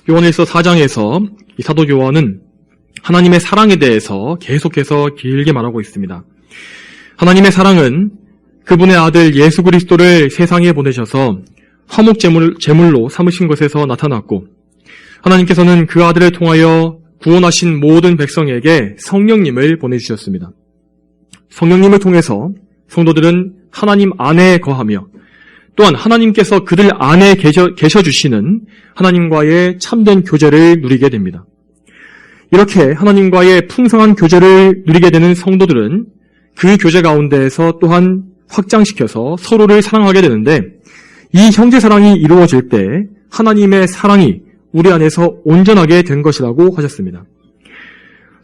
요한일서 4장에서 이 사도 요한은 하나님의 사랑에 대해서 계속해서 길게 말하고 있습니다. 하나님의 사랑은 그분의 아들 예수 그리스도를 세상에 보내셔서 화목 제물로 삼으신 것에서 나타났고, 하나님께서는 그 아들을 통하여 구원하신 모든 백성에게 성령님을 보내주셨습니다. 성령님을 통해서 성도들은 하나님 안에 거하며, 또한 하나님께서 그들 안에 계셔주시는 하나님과의 참된 교제를 누리게 됩니다. 이렇게 하나님과의 풍성한 교제를 누리게 되는 성도들은 그 교제 가운데에서 또한 확장시켜서 서로를 사랑하게 되는데, 이 형제 사랑이 이루어질 때 하나님의 사랑이 우리 안에서 온전하게 된 것이라고 하셨습니다.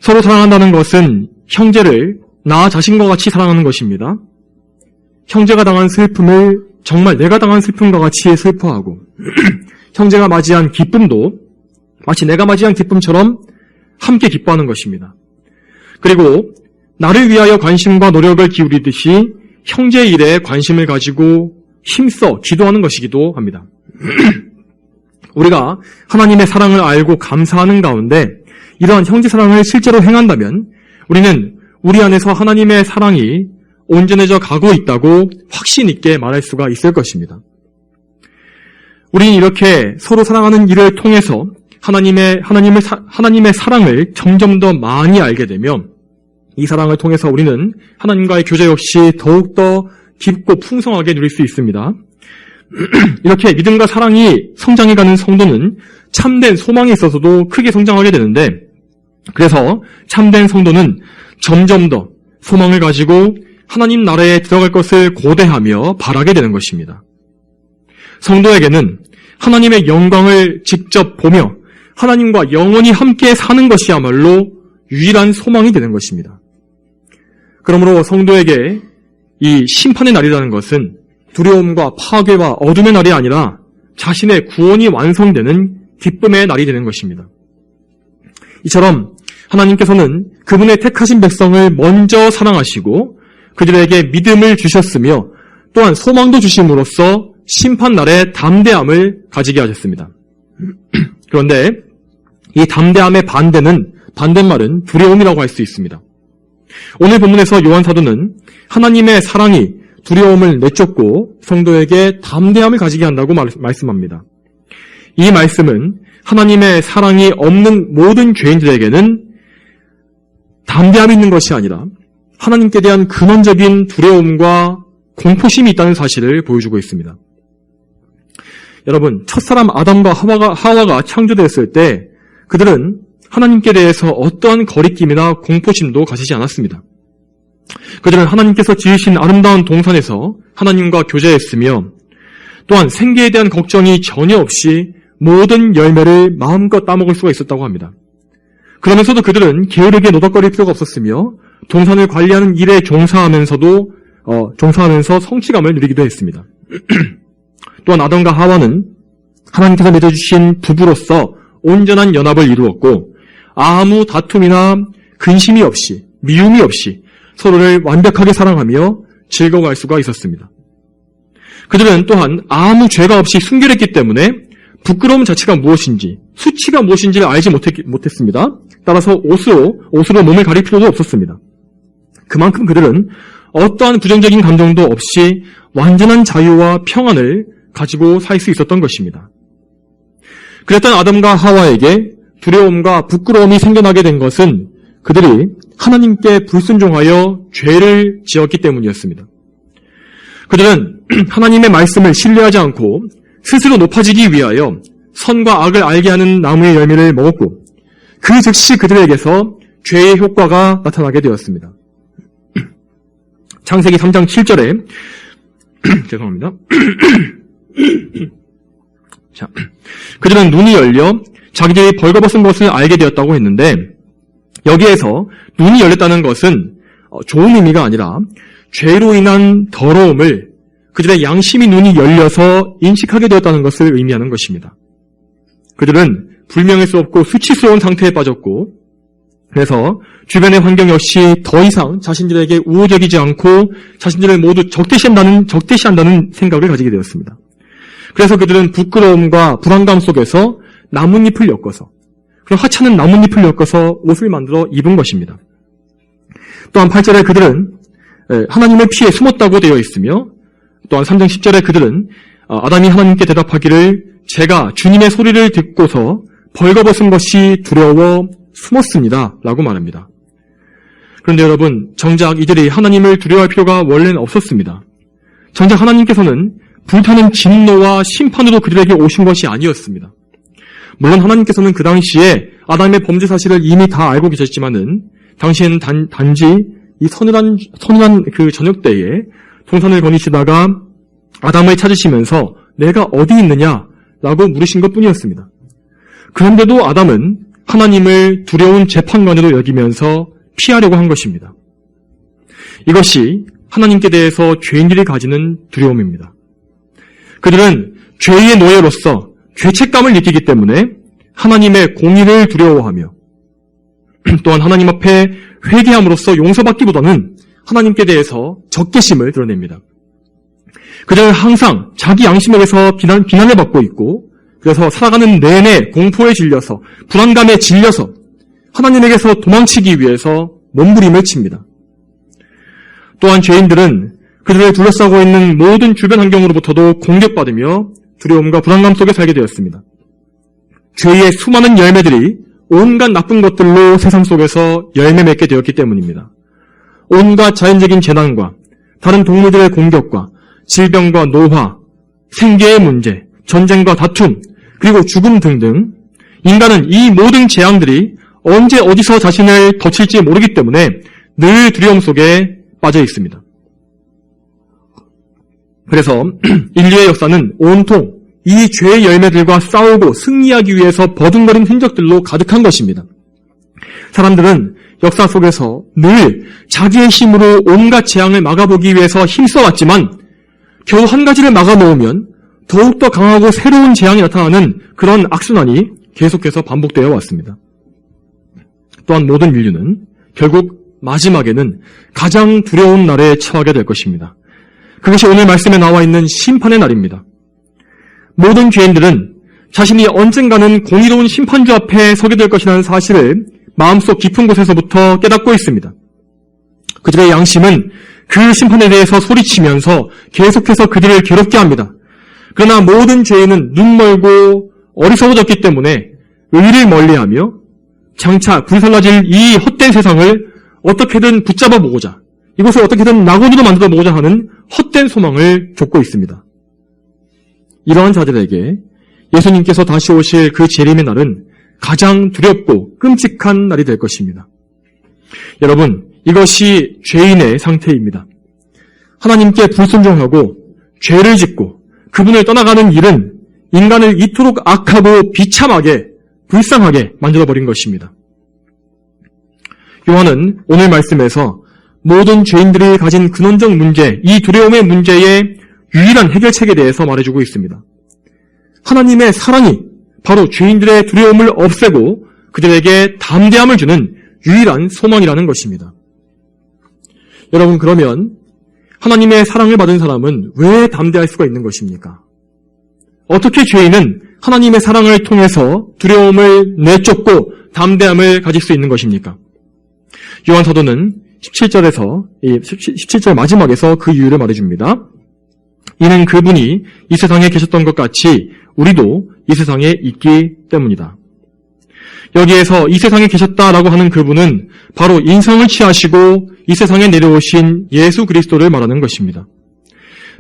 서로 사랑한다는 것은 형제를 나 자신과 같이 사랑하는 것입니다. 형제가 당한 슬픔을 정말 내가 당한 슬픔과 같이 슬퍼하고, 형제가 맞이한 기쁨도 마치 내가 맞이한 기쁨처럼 함께 기뻐하는 것입니다. 그리고 나를 위하여 관심과 노력을 기울이듯이 형제의 일에 관심을 가지고 힘써 기도하는 것이기도 합니다. 우리가 하나님의 사랑을 알고 감사하는 가운데 이러한 형제 사랑을 실제로 행한다면 우리는 우리 안에서 하나님의 사랑이 온전해져 가고 있다고 확신 있게 말할 수가 있을 것입니다. 우리는 이렇게 서로 사랑하는 일을 통해서 하나님의 사랑을 점점 더 많이 알게 되며, 이 사랑을 통해서 우리는 하나님과의 교제 역시 더욱더 깊고 풍성하게 누릴 수 있습니다. 이렇게 믿음과 사랑이 성장해가는 성도는 참된 소망에 있어서도 크게 성장하게 되는데, 그래서 참된 성도는 점점 더 소망을 가지고 하나님 나라에 들어갈 것을 고대하며 바라게 되는 것입니다. 성도에게는 하나님의 영광을 직접 보며 하나님과 영원히 함께 사는 것이야말로 유일한 소망이 되는 것입니다. 그러므로 성도에게 이 심판의 날이라는 것은 두려움과 파괴와 어둠의 날이 아니라 자신의 구원이 완성되는 기쁨의 날이 되는 것입니다. 이처럼 하나님께서는 그분의 택하신 백성을 먼저 사랑하시고 그들에게 믿음을 주셨으며 또한 소망도 주심으로써 심판날에 담대함을 가지게 하셨습니다. 그런데 이 담대함의 반대말은 두려움이라고 할 수 있습니다. 오늘 본문에서 요한 사도는 하나님의 사랑이 두려움을 내쫓고 성도에게 담대함을 가지게 한다고 말씀합니다. 이 말씀은 하나님의 사랑이 없는 모든 죄인들에게는 담대함이 있는 것이 아니라 하나님께 대한 근원적인 두려움과 공포심이 있다는 사실을 보여주고 있습니다. 여러분, 첫사람 아담과 하와가 창조되었을 때 그들은 하나님께 대해서 어떠한 거리낌이나 공포심도 가지지 않았습니다. 그들은 하나님께서 지으신 아름다운 동산에서 하나님과 교제했으며 또한 생계에 대한 걱정이 전혀 없이 모든 열매를 마음껏 따먹을 수가 있었다고 합니다. 그러면서도 그들은 게으르게 노닥거릴 필요가 없었으며 동산을 관리하는 일에 종사하면서 성취감을 누리기도 했습니다. 또한 아담과 하와는 하나님께서 맺어주신 부부로서 온전한 연합을 이루었고 아무 다툼이나 근심이 없이 미움이 없이 서로를 완벽하게 사랑하며 즐거워할 수가 있었습니다. 그들은 또한 아무 죄가 없이 순결했기 때문에 부끄러움 자체가 무엇인지 수치가 무엇인지를 알지 못했습니다. 따라서 옷으로 몸을 가릴 필요도 없었습니다. 그만큼 그들은 어떠한 부정적인 감정도 없이 완전한 자유와 평안을 가지고 살 수 있었던 것입니다. 그랬던 아담과 하와에게 두려움과 부끄러움이 생겨나게 된 것은 그들이 하나님께 불순종하여 죄를 지었기 때문이었습니다. 그들은 하나님의 말씀을 신뢰하지 않고 스스로 높아지기 위하여 선과 악을 알게 하는 나무의 열매를 먹었고 그 즉시 그들에게서 죄의 효과가 나타나게 되었습니다. 창세기 3장 7절에 죄송합니다. 자, 그들은 눈이 열려 자기들이 벌거벗은 것을 알게 되었다고 했는데 여기에서 눈이 열렸다는 것은 좋은 의미가 아니라 죄로 인한 더러움을 그들의 양심이 눈이 열려서 인식하게 되었다는 것을 의미하는 것입니다. 그들은 불명할 수 없고 수치스러운 상태에 빠졌고 그래서 주변의 환경 역시 더 이상 자신들에게 우호적이지 않고 자신들을 모두 적대시한다는 생각을 가지게 되었습니다. 그래서 그들은 부끄러움과 불안감 속에서 나뭇잎을 엮어서, 그리고 하찮은 나뭇잎을 엮어서 옷을 만들어 입은 것입니다. 또한 8절에 그들은 하나님의 피에 숨었다고 되어 있으며, 또한 3장 10절에 그들은 아담이 하나님께 대답하기를 제가 주님의 소리를 듣고서 벌거벗은 것이 두려워 숨었습니다 라고 말합니다. 그런데 여러분, 정작 이들이 하나님을 두려워할 필요가 원래는 없었습니다. 정작 하나님께서는 불타는 진노와 심판으로 그들에게 오신 것이 아니었습니다. 물론 하나님께서는 그 당시에 아담의 범죄 사실을 이미 다 알고 계셨지만은 당시에는 단지 이 서늘한 그 저녁 때에 동산을 거니시다가 아담을 찾으시면서 내가 어디 있느냐라고 물으신 것뿐이었습니다. 그런데도 아담은 하나님을 두려운 재판관으로 여기면서 피하려고 한 것입니다. 이것이 하나님께 대해서 죄인들이 가지는 두려움입니다. 그들은 죄의 노예로서 죄책감을 느끼기 때문에 하나님의 공의를 두려워하며 또한 하나님 앞에 회개함으로써 용서받기보다는 하나님께 대해서 적개심을 드러냅니다. 그들은 항상 자기 양심에게서 비난을 받고 있고 그래서 살아가는 내내 공포에 질려서 불안감에 질려서 하나님에게서 도망치기 위해서 몸부림을 칩니다. 또한 죄인들은 그들을 둘러싸고 있는 모든 주변 환경으로부터도 공격받으며 두려움과 불안감 속에 살게 되었습니다. 죄의 수많은 열매들이 온갖 나쁜 것들로 세상 속에서 열매 맺게 되었기 때문입니다. 온갖 자연적인 재난과 다른 동물들의 공격과 질병과 노화, 생계의 문제, 전쟁과 다툼, 그리고 죽음 등등 인간은 이 모든 재앙들이 언제 어디서 자신을 덮칠지 모르기 때문에 늘 두려움 속에 빠져 있습니다. 그래서 인류의 역사는 온통 이 죄의 열매들과 싸우고 승리하기 위해서 버둥거린 흔적들로 가득한 것입니다. 사람들은 역사 속에서 늘 자기의 힘으로 온갖 재앙을 막아보기 위해서 힘써왔지만 겨우 한 가지를 막아놓으면 더욱더 강하고 새로운 재앙이 나타나는 그런 악순환이 계속해서 반복되어 왔습니다. 또한 모든 인류는 결국 마지막에는 가장 두려운 날에 처하게 될 것입니다. 그것이 오늘 말씀에 나와 있는 심판의 날입니다. 모든 죄인들은 자신이 언젠가는 공의로운 심판주 앞에 서게 될 것이라는 사실을 마음속 깊은 곳에서부터 깨닫고 있습니다. 그들의 양심은 그 심판에 대해서 소리치면서 계속해서 그들을 괴롭게 합니다. 그러나 모든 죄인은 눈멀고 어리석어졌기 때문에 의를 멀리하며 장차 불살라질 이 헛된 세상을 어떻게든 붙잡아 보고자, 이것을 어떻게든 낙원으로 만들어 보고자 하는 헛된 소망을 좇고 있습니다. 이러한 자들에게 예수님께서 다시 오실 그 재림의 날은 가장 두렵고 끔찍한 날이 될 것입니다. 여러분, 이것이 죄인의 상태입니다. 하나님께 불순종하고 죄를 짓고 그분을 떠나가는 일은 인간을 이토록 악하고 비참하게 불쌍하게 만들어버린 것입니다. 요한은 오늘 말씀에서 모든 죄인들이 가진 근원적 문제, 이 두려움의 문제의 유일한 해결책에 대해서 말해주고 있습니다. 하나님의 사랑이 바로 죄인들의 두려움을 없애고 그들에게 담대함을 주는 유일한 소망이라는 것입니다. 여러분, 그러면 하나님의 사랑을 받은 사람은 왜 담대할 수가 있는 것입니까? 어떻게 죄인은 하나님의 사랑을 통해서 두려움을 내쫓고 담대함을 가질 수 있는 것입니까? 요한 사도는 17절 마지막에서 그 이유를 말해줍니다. 이는 그분이 이 세상에 계셨던 것 같이 우리도 이 세상에 있기 때문이다. 여기에서 이 세상에 계셨다라고 하는 그분은 바로 인성을 취하시고 이 세상에 내려오신 예수 그리스도를 말하는 것입니다.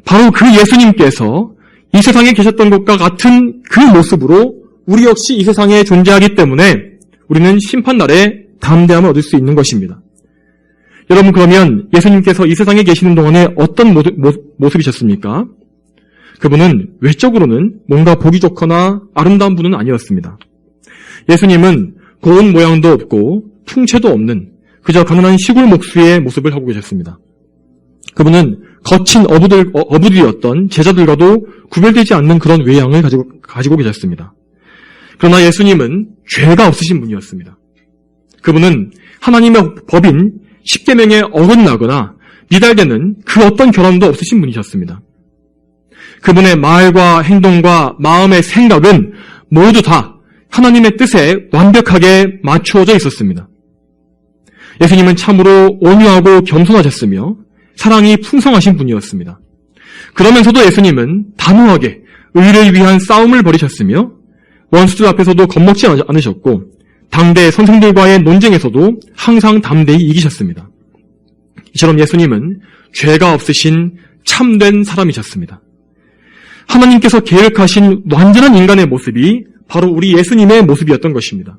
바로 그 예수님께서 이 세상에 계셨던 것과 같은 그 모습으로 우리 역시 이 세상에 존재하기 때문에 우리는 심판날에 담대함을 얻을 수 있는 것입니다. 여러분, 그러면 예수님께서 이 세상에 계시는 동안에 어떤 모습이셨습니까? 그분은 외적으로는 뭔가 보기 좋거나 아름다운 분은 아니었습니다. 예수님은 고운 모양도 없고 풍채도 없는 그저 가난한 시골 목수의 모습을 하고 계셨습니다. 그분은 거친 어부들이었던 제자들과도 구별되지 않는 그런 외양을 가지고 계셨습니다. 그러나 예수님은 죄가 없으신 분이었습니다. 그분은 하나님의 법인 십계명에 어긋나거나 미달되는 그 어떤 결함도 없으신 분이셨습니다. 그분의 말과 행동과 마음의 생각은 모두 다 하나님의 뜻에 완벽하게 맞추어져 있었습니다. 예수님은 참으로 온유하고 겸손하셨으며 사랑이 풍성하신 분이었습니다. 그러면서도 예수님은 단호하게 의를 위한 싸움을 벌이셨으며 원수들 앞에서도 겁먹지 않으셨고 당대 선생들과의 논쟁에서도 항상 담대히 이기셨습니다. 이처럼 예수님은 죄가 없으신 참된 사람이셨습니다. 하나님께서 계획하신 완전한 인간의 모습이 바로 우리 예수님의 모습이었던 것입니다.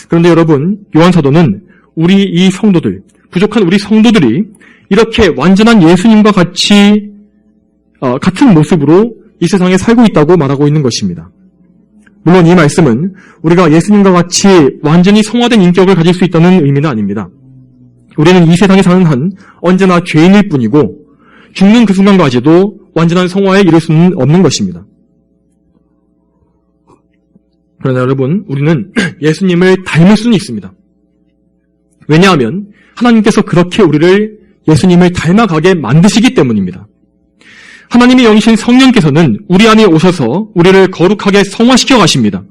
그런데 여러분, 요한사도는 우리 이 성도들, 부족한 우리 성도들이 이렇게 완전한 예수님과 같은 모습으로 이 세상에 살고 있다고 말하고 있는 것입니다. 물론 이 말씀은 우리가 예수님과 같이 완전히 성화된 인격을 가질 수 있다는 의미는 아닙니다. 우리는 이 세상에 사는 한 언제나 죄인일 뿐이고 죽는 그 순간까지도 완전한 성화에 이를 수는 없는 것입니다. 그러나 여러분, 우리는 예수님을 닮을 수는 있습니다. 왜냐하면 하나님께서 그렇게 우리를 예수님을 닮아가게 만드시기 때문입니다. 하나님의 영이신 성령께서는 우리 안에 오셔서 우리를 거룩하게 성화시켜 가십니다.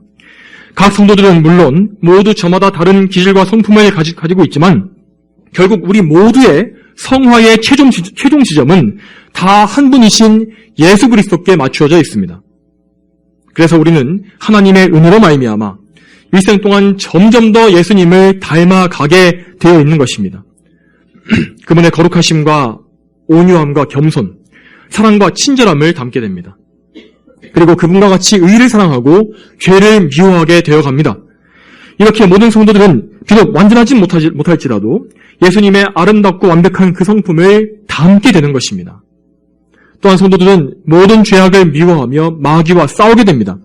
각 성도들은 물론 모두 저마다 다른 기질과 성품을 가지고 있지만 결국 우리 모두의 성화의 최종 지점은 다 한 분이신 예수 그리스도께 맞추어져 있습니다. 그래서 우리는 하나님의 은혜로 말미암아 일생 동안 점점 더 예수님을 닮아가게 되어 있는 것입니다. 그분의 거룩하심과 온유함과 겸손, 사랑과 친절함을 담게 됩니다. 그리고 그분과 같이 의를 사랑하고 죄를 미워하게 되어갑니다. 이렇게 모든 성도들은 비록 완전하지 못할지라도 예수님의 아름답고 완벽한 그 성품을 담게 되는 것입니다. 또한 성도들은 모든 죄악을 미워하며 마귀와 싸우게 됩니다.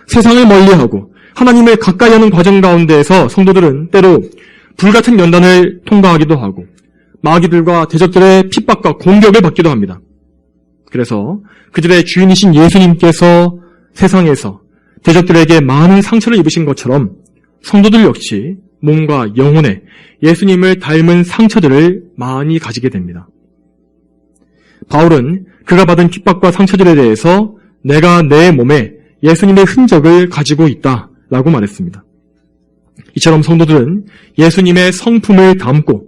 세상을 멀리하고 하나님을 가까이 하는 과정 가운데에서 성도들은 때로 불같은 연단을 통과하기도 하고 마귀들과 대적들의 핍박과 공격을 받기도 합니다. 그래서 그들의 주인이신 예수님께서 세상에서 대적들에게 많은 상처를 입으신 것처럼 성도들 역시 몸과 영혼에 예수님을 닮은 상처들을 많이 가지게 됩니다. 바울은 그가 받은 핍박과 상처들에 대해서 내가 내 몸에 예수님의 흔적을 가지고 있다라고 말했습니다. 이처럼 성도들은 예수님의 성품을 담고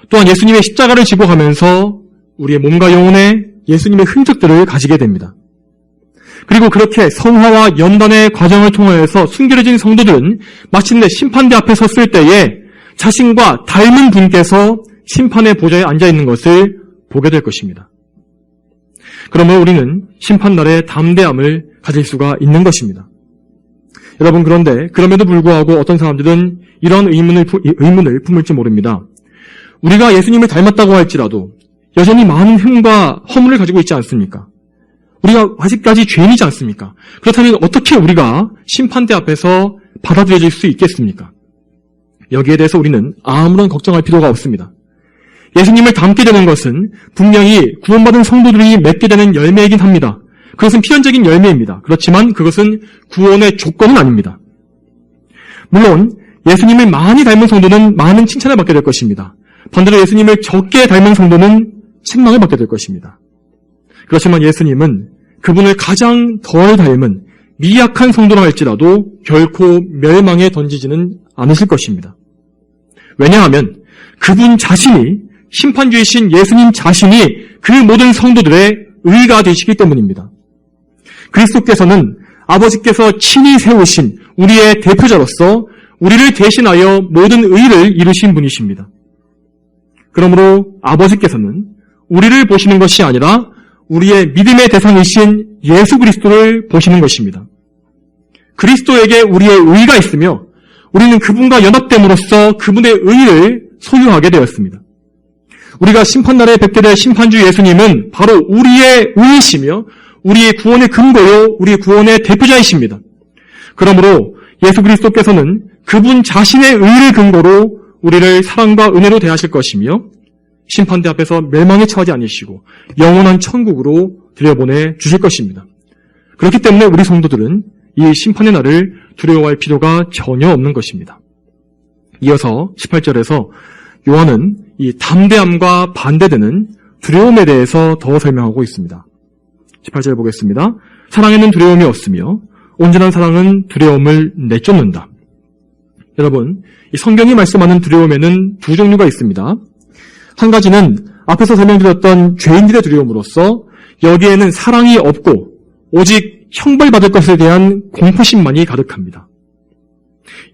또한 예수님의 십자가를 지고 가면서 우리의 몸과 영혼에 예수님의 흔적들을 가지게 됩니다. 그리고 그렇게 성화와 연단의 과정을 통하여서 순결해진 성도들은 마침내 심판대 앞에 섰을 때에 자신과 닮은 분께서 심판의 보좌에 앉아있는 것을 보게 될 것입니다. 그러므로 우리는 심판날에 담대함을 가질 수가 있는 것입니다. 여러분, 그런데 그럼에도 불구하고 어떤 사람들은 이런 의문을 품을지 모릅니다. 우리가 예수님을 닮았다고 할지라도 여전히 많은 흠과 허물을 가지고 있지 않습니까? 우리가 아직까지 죄인이지 않습니까? 그렇다면 어떻게 우리가 심판대 앞에서 받아들여질 수 있겠습니까? 여기에 대해서 우리는 아무런 걱정할 필요가 없습니다. 예수님을 닮게 되는 것은 분명히 구원받은 성도들이 맺게 되는 열매이긴 합니다. 그것은 필연적인 열매입니다. 그렇지만 그것은 구원의 조건은 아닙니다. 물론 예수님을 많이 닮은 성도는 많은 칭찬을 받게 될 것입니다. 반대로 예수님을 적게 닮은 성도는 책망을 받게 될 것입니다. 그렇지만 예수님은 그분을 가장 덜 닮은 미약한 성도라 할지라도 결코 멸망에 던지지는 않으실 것입니다. 왜냐하면 그분 자신이, 심판주이신 예수님 자신이 그 모든 성도들의 의가 되시기 때문입니다. 그리스도께서는 아버지께서 친히 세우신 우리의 대표자로서 우리를 대신하여 모든 의를 이루신 분이십니다. 그러므로 아버지께서는 우리를 보시는 것이 아니라 우리의 믿음의 대상이신 예수 그리스도를 보시는 것입니다. 그리스도에게 우리의 의가 있으며 우리는 그분과 연합됨으로써 그분의 의를 소유하게 되었습니다. 우리가 심판날에 뵙게 될 심판주 예수님은 바로 우리의 의이시며 우리의 구원의 근거요, 우리의 구원의 대표자이십니다. 그러므로 예수 그리스도께서는 그분 자신의 의를 근거로 우리를 사랑과 은혜로 대하실 것이며 심판대 앞에서 멸망에 처하지 않으시고 영원한 천국으로 들여보내 주실 것입니다. 그렇기 때문에 우리 성도들은 이 심판의 날을 두려워할 필요가 전혀 없는 것입니다. 이어서 18절에서 요한은 이 담대함과 반대되는 두려움에 대해서 더 설명하고 있습니다. 18절 보겠습니다. 사랑에는 두려움이 없으며 온전한 사랑은 두려움을 내쫓는다. 여러분, 이 성경이 말씀하는 두려움에는 두 종류가 있습니다. 한 가지는 앞에서 설명드렸던 죄인들의 두려움으로서 여기에는 사랑이 없고 오직 형벌받을 것에 대한 공포심만이 가득합니다.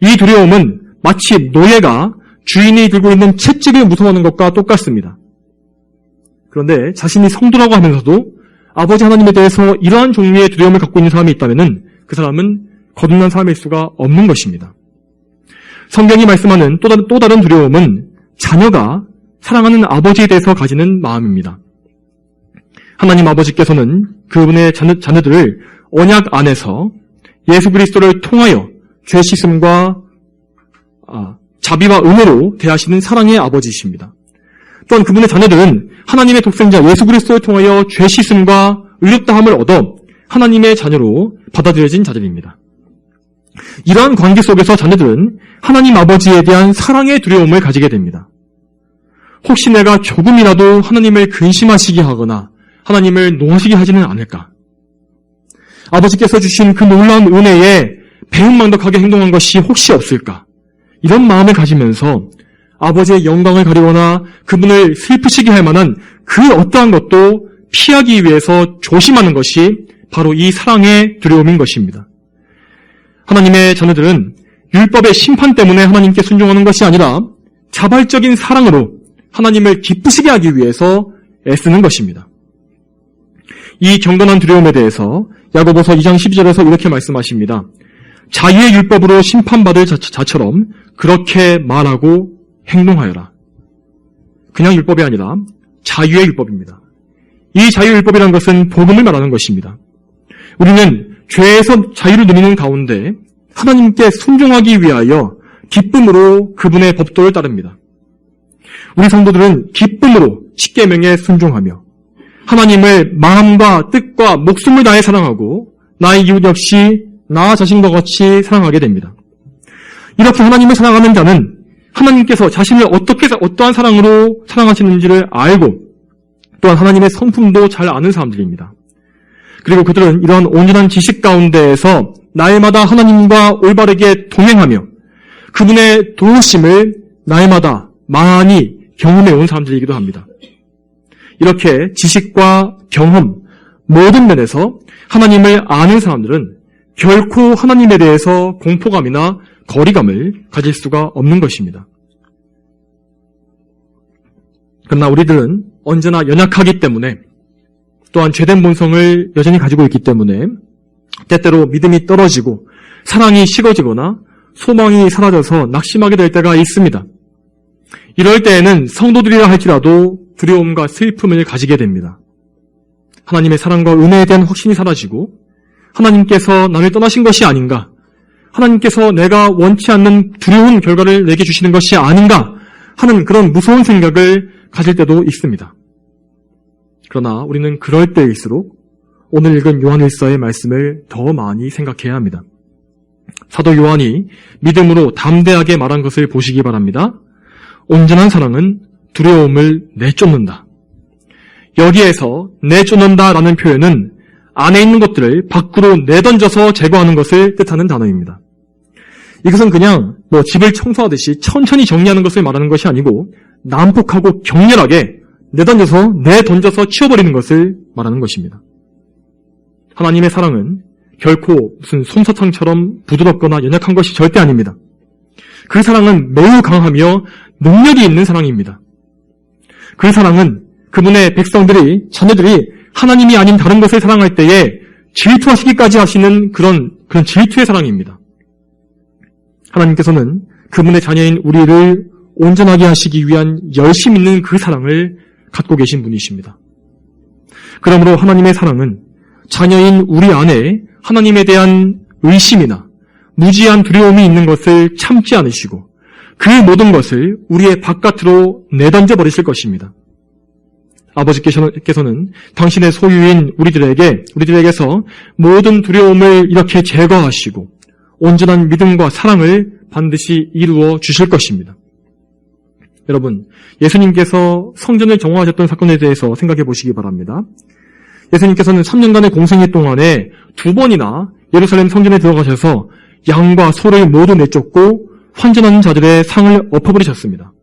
이 두려움은 마치 노예가 주인이 들고 있는 채찍을 무서워하는 것과 똑같습니다. 그런데 자신이 성도라고 하면서도 아버지 하나님에 대해서 이러한 종류의 두려움을 갖고 있는 사람이 있다면 그 사람은 거듭난 사람일 수가 없는 것입니다. 성경이 말씀하는 또 다른 두려움은 자녀가 사랑하는 아버지에 대해서 가지는 마음입니다. 하나님 아버지께서는 그분의 자녀들을 언약 안에서 예수 그리스도를 통하여 죄 씻음과 자비와 은혜로 대하시는 사랑의 아버지이십니다. 또한 그분의 자녀들은 하나님의 독생자 예수 그리스도를 통하여 죄 씻음과 의롭다함을 얻어 하나님의 자녀로 받아들여진 자들입니다. 이러한 관계 속에서 자녀들은 하나님 아버지에 대한 사랑의 두려움을 가지게 됩니다. 혹시 내가 조금이라도 하나님을 근심하시게 하거나 하나님을 노하시게 하지는 않을까? 아버지께서 주신 그 놀라운 은혜에 배은망덕하게 행동한 것이 혹시 없을까? 이런 마음을 가지면서 아버지의 영광을 가리거나 그분을 슬프시게 할 만한 그 어떠한 것도 피하기 위해서 조심하는 것이 바로 이 사랑의 두려움인 것입니다. 하나님의 자녀들은 율법의 심판 때문에 하나님께 순종하는 것이 아니라 자발적인 사랑으로 하나님을 기쁘시게 하기 위해서 애쓰는 것입니다. 이 경건한 두려움에 대해서 야고보서 2장 12절에서 이렇게 말씀하십니다. 자유의 율법으로 심판받을 자처럼 그렇게 말하고 행동하여라. 그냥 율법이 아니라 자유의 율법입니다. 이 자유의 율법이라는 것은 복음을 말하는 것입니다. 우리는 죄에서 자유를 누리는 가운데 하나님께 순종하기 위하여 기쁨으로 그분의 법도를 따릅니다. 우리 성도들은 기쁨으로 십계명에 순종하며 하나님을 마음과 뜻과 목숨을 다해 사랑하고 나의 이웃 역시 나 자신과 같이 사랑하게 됩니다. 이렇게 하나님을 사랑하는 자는 하나님께서 자신을 어떠한 사랑으로 사랑하시는지를 알고 또한 하나님의 성품도 잘 아는 사람들입니다. 그리고 그들은 이러한 온전한 지식 가운데에서 날마다 하나님과 올바르게 동행하며 그분의 도우심을 날마다 많이 경험해 온 사람들이기도 합니다. 이렇게 지식과 경험, 모든 면에서 하나님을 아는 사람들은 결코 하나님에 대해서 공포감이나 거리감을 가질 수가 없는 것입니다. 그러나 우리들은 언제나 연약하기 때문에 또한 죄된 본성을 여전히 가지고 있기 때문에 때때로 믿음이 떨어지고 사랑이 식어지거나 소망이 사라져서 낙심하게 될 때가 있습니다. 이럴 때에는 성도들이라 할지라도 두려움과 슬픔을 가지게 됩니다. 하나님의 사랑과 은혜에 대한 확신이 사라지고 하나님께서 나를 떠나신 것이 아닌가, 하나님께서 내가 원치 않는 두려운 결과를 내게 주시는 것이 아닌가 하는 그런 무서운 생각을 가질 때도 있습니다. 그러나 우리는 그럴 때일수록 오늘 읽은 요한일서의 말씀을 더 많이 생각해야 합니다. 사도 요한이 믿음으로 담대하게 말한 것을 보시기 바랍니다. 온전한 사랑은 두려움을 내쫓는다. 여기에서 내쫓는다라는 표현은 안에 있는 것들을 밖으로 내던져서 제거하는 것을 뜻하는 단어입니다. 이것은 그냥 집을 청소하듯이 천천히 정리하는 것을 말하는 것이 아니고 난폭하고 격렬하게 내던져서 치워버리는 것을 말하는 것입니다. 하나님의 사랑은 결코 무슨 솜사탕처럼 부드럽거나 연약한 것이 절대 아닙니다. 그 사랑은 매우 강하며 능력이 있는 사랑입니다. 그 사랑은 그분의 자녀들이 하나님이 아닌 다른 것을 사랑할 때에 질투하시기까지 하시는 그런 질투의 사랑입니다. 하나님께서는 그분의 자녀인 우리를 온전하게 하시기 위한 열심 있는 그 사랑을 갖고 계신 분이십니다. 그러므로 하나님의 사랑은 자녀인 우리 안에 하나님에 대한 의심이나 무지한 두려움이 있는 것을 참지 않으시고 그 모든 것을 우리의 바깥으로 내던져 버리실 것입니다. 아버지께서는 당신의 소유인 우리들에게서 모든 두려움을 이렇게 제거하시고 온전한 믿음과 사랑을 반드시 이루어 주실 것입니다. 여러분, 예수님께서 성전을 정화하셨던 사건에 대해서 생각해 보시기 바랍니다. 예수님께서는 3년간의 공생애 동안에 2번이나 예루살렘 성전에 들어가셔서 양과 소를 모두 내쫓고 환전하는 자들의 상을 엎어버리셨습니다.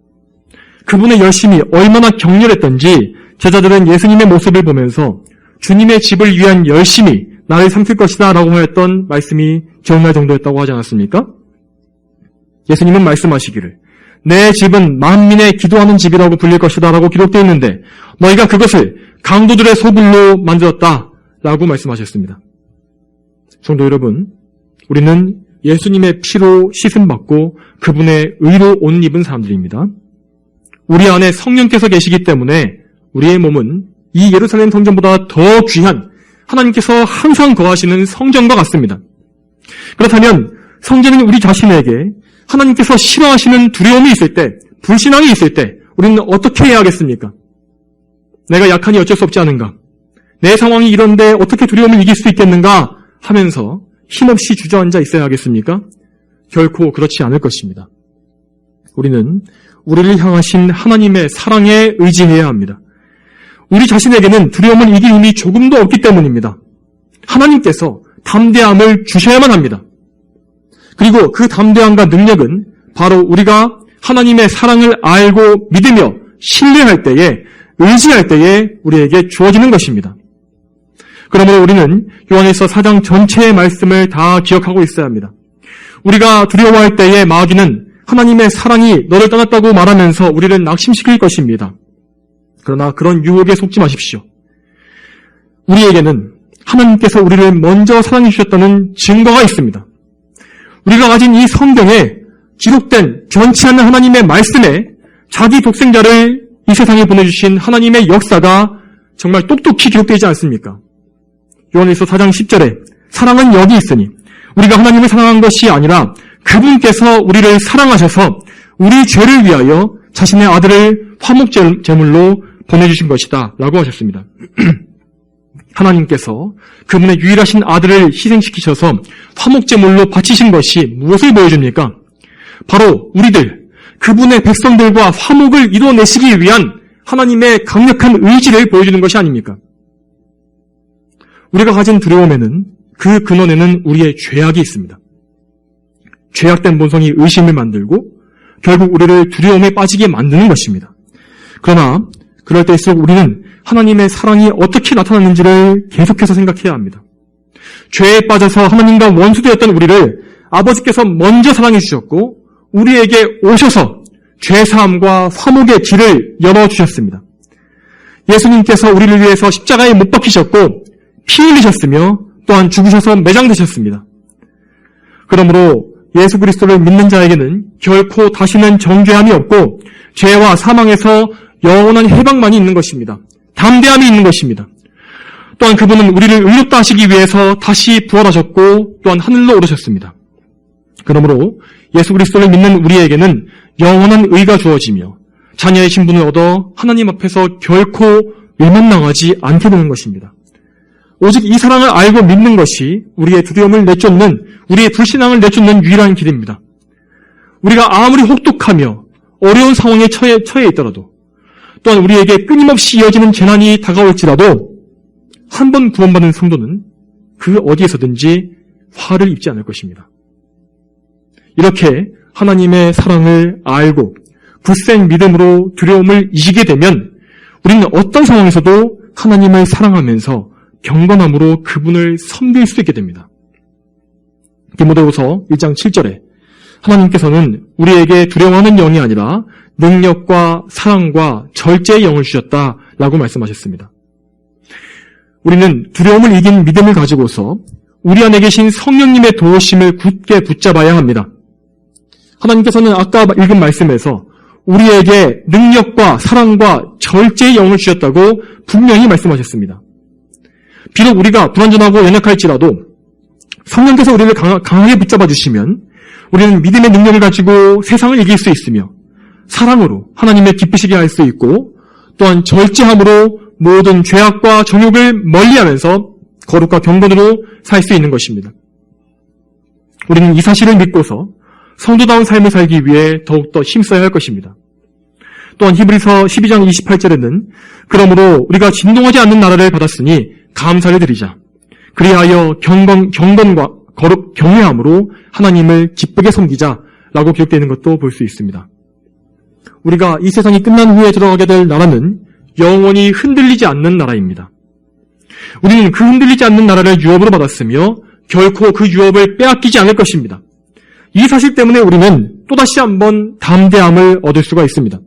그분의 열심이 얼마나 격렬했던지 제자들은 예수님의 모습을 보면서 주님의 집을 위한 열심이 나를 삼킬 것이다 라고 하였던 말씀이 기억날 정도였다고 하지 않았습니까? 예수님은 말씀하시기를 내 집은 만민의 기도하는 집이라고 불릴 것이다 라고 기록되어 있는데 너희가 그것을 강도들의 소굴로 만들었다 라고 말씀하셨습니다. 성도 여러분, 우리는 예수님의 피로 씻음받고 그분의 의로 옷 입은 사람들입니다. 우리 안에 성령께서 계시기 때문에 우리의 몸은 이 예루살렘 성전보다 더 귀한 하나님께서 항상 거하시는 성전과 같습니다. 그렇다면 성전인 우리 자신에게 하나님께서 싫어하시는 두려움이 있을 때, 불신앙이 있을 때 우리는 어떻게 해야 하겠습니까? 내가 약하니 어쩔 수 없지 않은가? 내 상황이 이런데 어떻게 두려움을 이길 수 있겠는가? 하면서 힘없이 주저앉아 있어야 하겠습니까? 결코 그렇지 않을 것입니다. 우리는 우리를 향하신 하나님의 사랑에 의지해야 합니다. 우리 자신에게는 두려움을 이길 힘이 조금도 없기 때문입니다. 하나님께서 담대함을 주셔야만 합니다. 그리고 그 담대함과 능력은 바로 우리가 하나님의 사랑을 알고 믿으며 신뢰할 때에, 의지할 때에 우리에게 주어지는 것입니다. 그러므로 우리는 요한일서 4장 전체의 말씀을 다 기억하고 있어야 합니다. 우리가 두려워할 때에 마귀는 하나님의 사랑이 너를 떠났다고 말하면서 우리를 낙심시킬 것입니다. 그러나 그런 유혹에 속지 마십시오. 우리에게는 하나님께서 우리를 먼저 사랑해 주셨다는 증거가 있습니다. 우리가 가진 이 성경에 기록된 변치 않는 하나님의 말씀에 자기 독생자를 이 세상에 보내주신 하나님의 역사가 정말 똑똑히 기록되어 있지 않습니까? 요한일서 4장 10절에 사랑은 여기 있으니 우리가 하나님을 사랑한 것이 아니라 그분께서 우리를 사랑하셔서 우리 죄를 위하여 자신의 아들을 화목제물로 보내주신 것이다 라고 하셨습니다. 하나님께서 그분의 유일하신 아들을 희생시키셔서 화목제물로 바치신 것이 무엇을 보여줍니까? 바로 우리들, 그분의 백성들과 화목을 이뤄내시기 위한 하나님의 강력한 의지를 보여주는 것이 아닙니까? 우리가 가진 두려움에는 그 근원에는 우리의 죄악이 있습니다. 죄악된 본성이 의심을 만들고 결국 우리를 두려움에 빠지게 만드는 것입니다. 그러나 그럴 때일수록 우리는 하나님의 사랑이 어떻게 나타났는지를 계속해서 생각해야 합니다. 죄에 빠져서 하나님과 원수되었던 우리를 아버지께서 먼저 사랑해 주셨고 우리에게 오셔서 죄사함과 화목의 길을 열어주셨습니다. 예수님께서 우리를 위해서 십자가에 못 박히셨고 피 흘리셨으며 또한 죽으셔서 매장되셨습니다. 그러므로 예수 그리스도를 믿는 자에게는 결코 다시는 정죄함이 없고 죄와 사망에서 영원한 해방만이 있는 것입니다. 담대함이 있는 것입니다. 또한 그분은 우리를 의롭다 하시기 위해서 다시 부활하셨고 또한 하늘로 오르셨습니다. 그러므로 예수 그리스도를 믿는 우리에게는 영원한 의가 주어지며 자녀의 신분을 얻어 하나님 앞에서 결코 외면당하지 않게 되는 것입니다. 오직 이 사랑을 알고 믿는 것이 우리의 두려움을 내쫓는, 우리의 불신앙을 내쫓는 유일한 길입니다. 우리가 아무리 혹독하며 어려운 상황에 처해 있더라도 또한 우리에게 끊임없이 이어지는 재난이 다가올지라도 한 번 구원받은 성도는 그 어디에서든지 화를 입지 않을 것입니다. 이렇게 하나님의 사랑을 알고 굳센 믿음으로 두려움을 이기게 되면 우리는 어떤 상황에서도 하나님을 사랑하면서 경건함으로 그분을 섬길 수 있게 됩니다. 디모데후서 1장 7절에 하나님께서는 우리에게 두려워하는 영이 아니라 능력과 사랑과 절제의 영을 주셨다라고 말씀하셨습니다. 우리는 두려움을 이긴 믿음을 가지고서 우리 안에 계신 성령님의 도우심을 굳게 붙잡아야 합니다. 하나님께서는 아까 읽은 말씀에서 우리에게 능력과 사랑과 절제의 영을 주셨다고 분명히 말씀하셨습니다. 비록 우리가 불완전하고 연약할지라도 성령께서 우리를 강하게 붙잡아 주시면 우리는 믿음의 능력을 가지고 세상을 이길 수 있으며 사랑으로 하나님의 기쁘시게 할 수 있고 또한 절제함으로 모든 죄악과 정욕을 멀리하면서 거룩과 경건으로 살 수 있는 것입니다. 우리는 이 사실을 믿고서 성도다운 삶을 살기 위해 더욱더 힘써야 할 것입니다. 또한 히브리서 12장 28절에는 그러므로 우리가 진동하지 않는 나라를 받았으니 감사를 드리자. 그리하여 경건과 거룩 경외함으로 하나님을 기쁘게 섬기자라고 기록되어 있는 것도 볼 수 있습니다. 우리가 이 세상이 끝난 후에 들어가게 될 나라는 영원히 흔들리지 않는 나라입니다. 우리는 그 흔들리지 않는 나라를 유업으로 받았으며 결코 그 유업을 빼앗기지 않을 것입니다. 이 사실 때문에 우리는 또다시 한번 담대함을 얻을 수가 있습니다.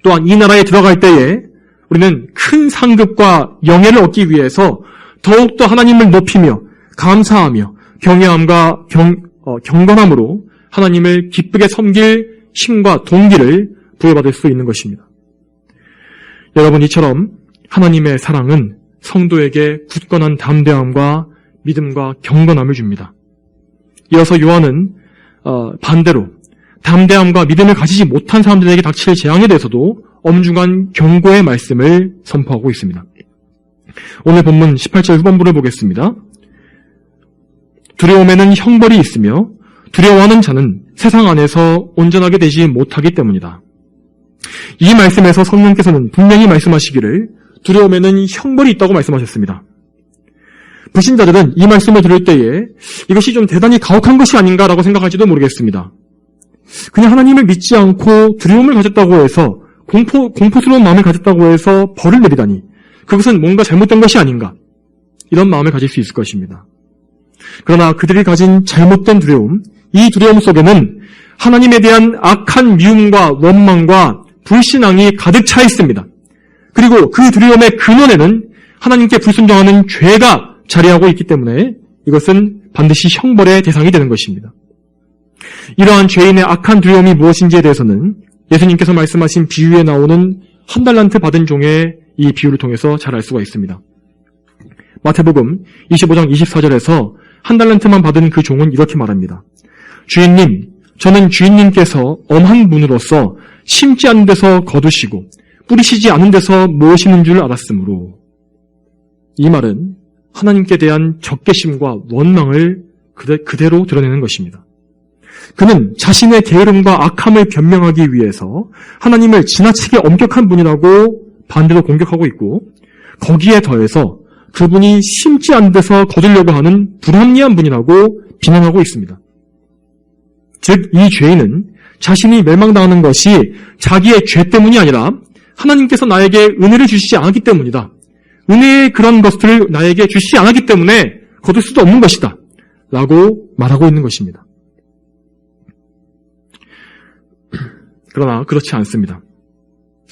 또한 이 나라에 들어갈 때에 우리는 큰 상급과 영예를 얻기 위해서 더욱더 하나님을 높이며 감사하며 경외함과 경건함으로 하나님을 기쁘게 섬길 힘과 동기를 부여받을 수 있는 것입니다. 여러분, 이처럼 하나님의 사랑은 성도에게 굳건한 담대함과 믿음과 경건함을 줍니다. 이어서 요한은 반대로 담대함과 믿음을 가지지 못한 사람들에게 닥칠 재앙에 대해서도 엄중한 경고의 말씀을 선포하고 있습니다. 오늘 본문 18절 후반부를 보겠습니다. 두려움에는 형벌이 있으며 두려워하는 자는 세상 안에서 온전하게 되지 못하기 때문이다. 이 말씀에서 성령께서는 분명히 말씀하시기를 두려움에는 형벌이 있다고 말씀하셨습니다. 불신자들은 이 말씀을 들을 때에 이것이 좀 대단히 가혹한 것이 아닌가라고 생각할지도 모르겠습니다. 그냥 하나님을 믿지 않고 두려움을 가졌다고 해서 공포스러운 마음을 가졌다고 해서 벌을 내리다니 그것은 뭔가 잘못된 것이 아닌가, 이런 마음을 가질 수 있을 것입니다. 그러나 그들이 가진 잘못된 두려움, 이 두려움 속에는 하나님에 대한 악한 미움과 원망과 불신앙이 가득 차 있습니다. 그리고 그 두려움의 근원에는 하나님께 불순종하는 죄가 자리하고 있기 때문에 이것은 반드시 형벌의 대상이 되는 것입니다. 이러한 죄인의 악한 두려움이 무엇인지에 대해서는 예수님께서 말씀하신 비유에 나오는 한 달란트 받은 종의 이 비유를 통해서 잘 알 수가 있습니다. 마태복음 25장 24절에서 한 달란트만 받은 그 종은 이렇게 말합니다. 주인님, 저는 주인님께서 엄한 분으로서 심지 않은 데서 거두시고 뿌리시지 않은 데서 모으시는 줄 알았으므로. 이 말은 하나님께 대한 적개심과 원망을 그대로 드러내는 것입니다. 그는 자신의 게으름과 악함을 변명하기 위해서 하나님을 지나치게 엄격한 분이라고 반대로 공격하고 있고, 거기에 더해서 그분이 심지 않은 데서 거두려고 하는 불합리한 분이라고 비난하고 있습니다. 즉, 이 죄인은 자신이 멸망당하는 것이 자기의 죄 때문이 아니라 하나님께서 나에게 은혜를 주시지 않았기 때문이다. 은혜의 그런 것들을 나에게 주시지 않았기 때문에 거둘 수도 없는 것이다. 라고 말하고 있는 것입니다. 그러나 그렇지 않습니다.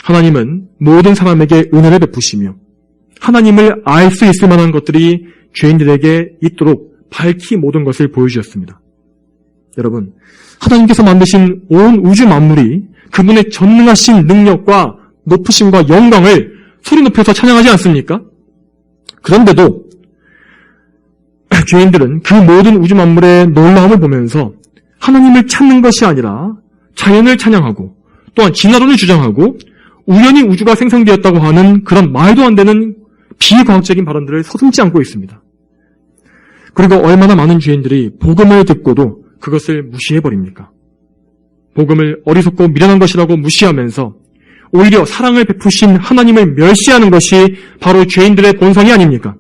하나님은 모든 사람에게 은혜를 베푸시며 하나님을 알 수 있을 만한 것들이 죄인들에게 있도록 밝히 모든 것을 보여주셨습니다. 여러분, 하나님께서 만드신 온 우주 만물이 그분의 전능하신 능력과 높으심과 영광을 소리 높여서 찬양하지 않습니까? 그런데도 죄인들은 그 모든 우주 만물의 놀라움을 보면서 하나님을 찾는 것이 아니라 자연을 찬양하고 또한 진화론을 주장하고 우연히 우주가 생성되었다고 하는 그런 말도 안 되는 비과학적인 발언들을 서슴지 않고 있습니다. 그리고 얼마나 많은 죄인들이 복음을 듣고도 그것을 무시해버립니까? 복음을 어리석고 미련한 것이라고 무시하면서 오히려 사랑을 베푸신 하나님을 멸시하는 것이 바로 죄인들의 본성이 아닙니까?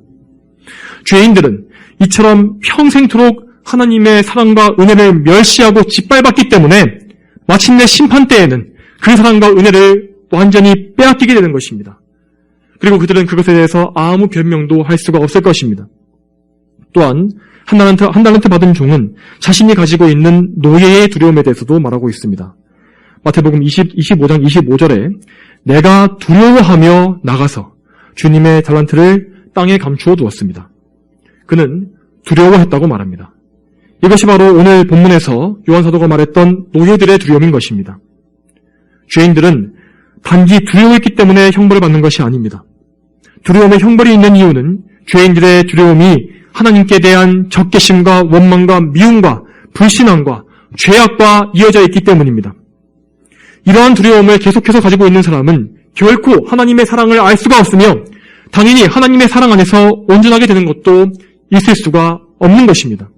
죄인들은 이처럼 평생토록 하나님의 사랑과 은혜를 멸시하고 짓밟았기 때문에 마침내 심판 때에는 그 사랑과 은혜를 완전히 빼앗기게 되는 것입니다. 그리고 그들은 그것에 대해서 아무 변명도 할 수가 없을 것입니다. 또한 한 달란트 받은 종은 자신이 가지고 있는 노예의 두려움에 대해서도 말하고 있습니다. 마태복음 25장 25절에 내가 두려워하며 나가서 주님의 달란트를 땅에 감추어 두었습니다. 그는 두려워했다고 말합니다. 이것이 바로 오늘 본문에서 요한사도가 말했던 노예들의 두려움인 것입니다. 죄인들은 단지 두려워했기 때문에 형벌을 받는 것이 아닙니다. 두려움에 형벌이 있는 이유는 죄인들의 두려움이 하나님께 대한 적개심과 원망과 미움과 불신앙과 죄악과 이어져 있기 때문입니다. 이러한 두려움을 계속해서 가지고 있는 사람은 결코 하나님의 사랑을 알 수가 없으며 당연히 하나님의 사랑 안에서 온전하게 되는 것도 있을 수가 없는 것입니다.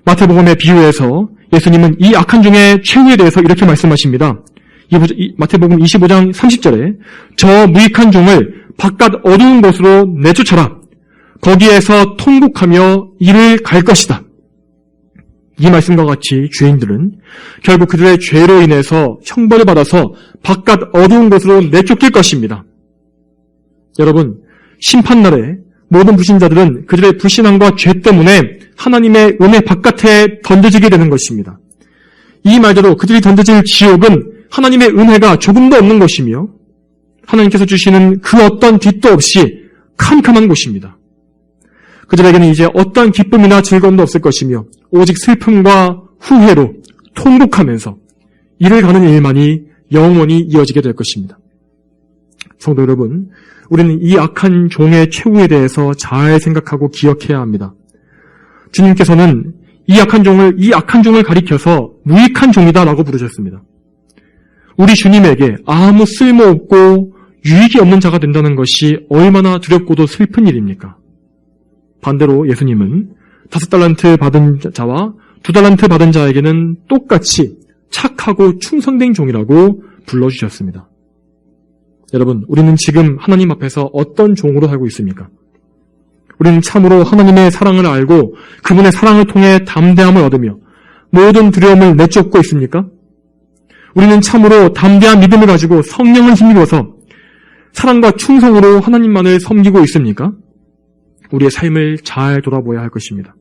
마태복음의 비유에서 예수님은 이 악한 종의 최후에 대해서 이렇게 말씀하십니다. 마태복음 25장 30절에 저 무익한 종을 바깥 어두운 곳으로 내쫓아라. 거기에서 통곡하며 이를 갈 것이다. 이 말씀과 같이 죄인들은 결국 그들의 죄로 인해서 형벌을 받아서 바깥 어두운 곳으로 내쫓길 것입니다. 여러분, 심판날에 모든 불신자들은 그들의 불신앙과 죄 때문에 하나님의 은혜 바깥에 던져지게 되는 것입니다. 이 말대로 그들이 던져질 지옥은 하나님의 은혜가 조금도 없는 것이며 하나님께서 주시는 그 어떤 빛도 없이 캄캄한 곳입니다. 그들에게는 이제 어떠한 기쁨이나 즐거움도 없을 것이며 오직 슬픔과 후회로 통곡하면서 이를 가는 일만이 영원히 이어지게 될 것입니다. 성도 여러분, 우리는 이 악한 종의 최후에 대해서 잘 생각하고 기억해야 합니다. 주님께서는 이 악한 종을 가리켜서 무익한 종이다라고 부르셨습니다. 우리 주님에게 아무 쓸모없고 유익이 없는 자가 된다는 것이 얼마나 두렵고도 슬픈 일입니까? 반대로 예수님은 5달란트 받은 자와 2달란트 받은 자에게는 똑같이 착하고 충성된 종이라고 불러주셨습니다. 여러분, 우리는 지금 하나님 앞에서 어떤 종으로 살고 있습니까? 우리는 참으로 하나님의 사랑을 알고 그분의 사랑을 통해 담대함을 얻으며 모든 두려움을 내쫓고 있습니까? 우리는 참으로 담대한 믿음을 가지고 성령을 힘입어서 사랑과 충성으로 하나님만을 섬기고 있습니까? 우리의 삶을 잘 돌아보아야 할 것입니다.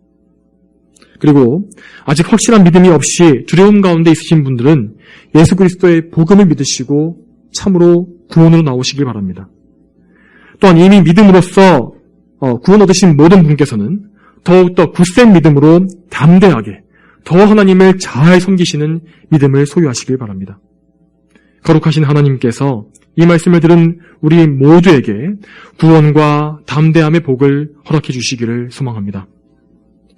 그리고 아직 확실한 믿음이 없이 두려움 가운데 있으신 분들은 예수 그리스도의 복음을 믿으시고 참으로 구원으로 나오시길 바랍니다. 또한 이미 믿음으로써 구원 얻으신 모든 분께서는 더욱더 굳센 믿음으로 담대하게 더 하나님을 잘 섬기시는 믿음을 소유하시길 바랍니다. 거룩하신 하나님께서 이 말씀을 들은 우리 모두에게 구원과 담대함의 복을 허락해 주시기를 소망합니다.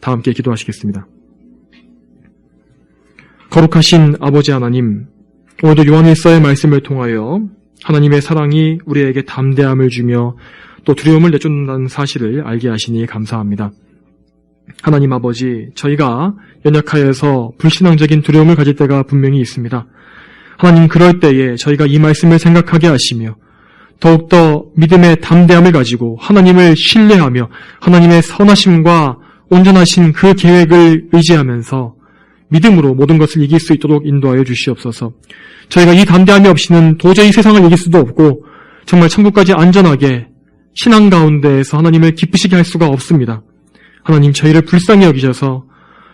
다 함께 기도하시겠습니다. 거룩하신 아버지 하나님, 오늘도 요한일서의 말씀을 통하여 하나님의 사랑이 우리에게 담대함을 주며 또 두려움을 내쫓는다는 사실을 알게 하시니 감사합니다. 하나님 아버지, 저희가 연약하여서 불신앙적인 두려움을 가질 때가 분명히 있습니다. 하나님, 그럴 때에 저희가 이 말씀을 생각하게 하시며 더욱더 믿음의 담대함을 가지고 하나님을 신뢰하며 하나님의 선하심과 온전하신 그 계획을 의지하면서 믿음으로 모든 것을 이길 수 있도록 인도하여 주시옵소서. 저희가 이 담대함이 없이는 도저히 세상을 이길 수도 없고 정말 천국까지 안전하게 신앙 가운데에서 하나님을 기쁘시게 할 수가 없습니다. 하나님, 저희를 불쌍히 여기셔서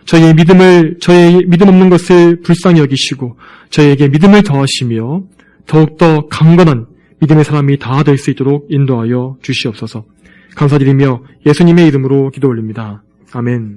저희의 믿음 없는 것을 불쌍히 여기시고 저희에게 믿음을 더하시며 더욱더 강건한 믿음의 사람이 다 될 수 있도록 인도하여 주시옵소서. 감사드리며 예수님의 이름으로 기도 올립니다. 아멘.